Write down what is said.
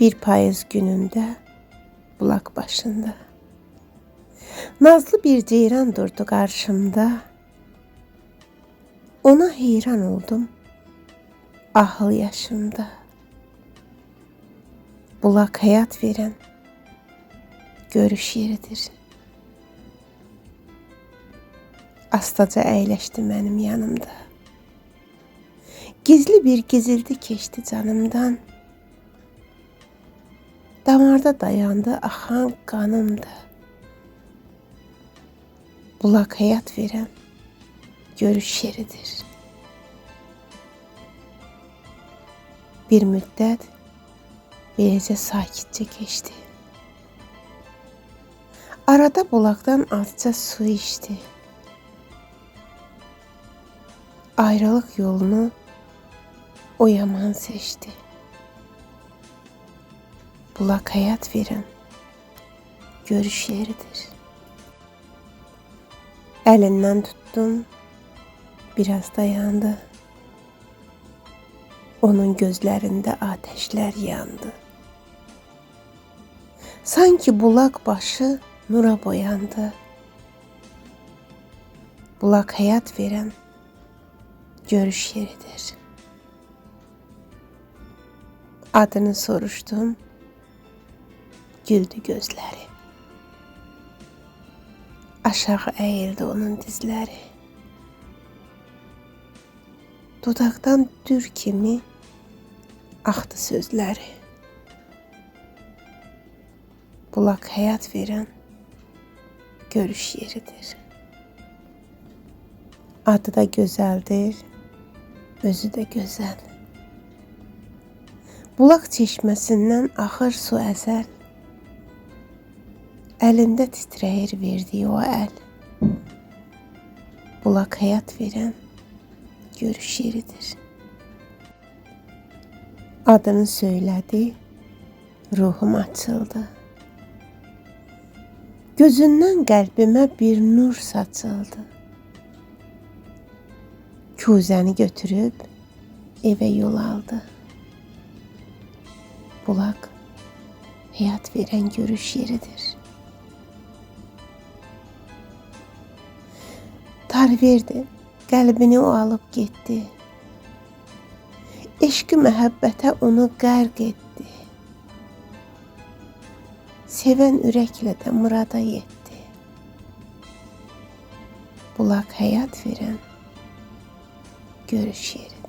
Bir payız gününde bulak başında nazlı bir ceyran durdu karşımda. Ona heyran oldum ahıl yaşımda. Bulak hayat veren görüş yeridir. Astaca əyləşdi mənim yanımda. Gizli bir gizildi keçdi canımdan. Damarda dayandı axan qanımda. Bulak hayat veren görüş yeridir. Bir müddət beləcə sakitcə keçdi. Arada bulaktan azca su içti. Ayrılık yolunu o yaman seçti. Bulak hayat veren görüş yeridir. Elinden tuttum, biraz dayandı. Onun gözlerinde ateşler yandı. Sanki bulak başı nura boyandı. Bulak hayat veren görüş yeridir. Adını soruştum, güldü gözleri. Aşağı eğildi onun dizleri. Dudaktan dür kimi aktı sözleri. Bulak hayat veren görüş yeridir. Adı da güzeldir, özü de güzel. Bulak çeşmesinden axır su əzəl. Əlində titrəyir verdiyi o əl. Bulak hayat veren görüş yeridir. Adını söylədi, ruhum açıldı. Gözündən qəlbimə bir nur saçıldı. Kuzəni götürüb evə yol aldı. Bulak hayat veren görüş yeridir. Tar verdi, qəlbini o alıb getdi. Eşqi məhəbbətə onu qərq etdi. Sevən ürəklə də murada yetdi. Bulak hayat veren görüş yeridir.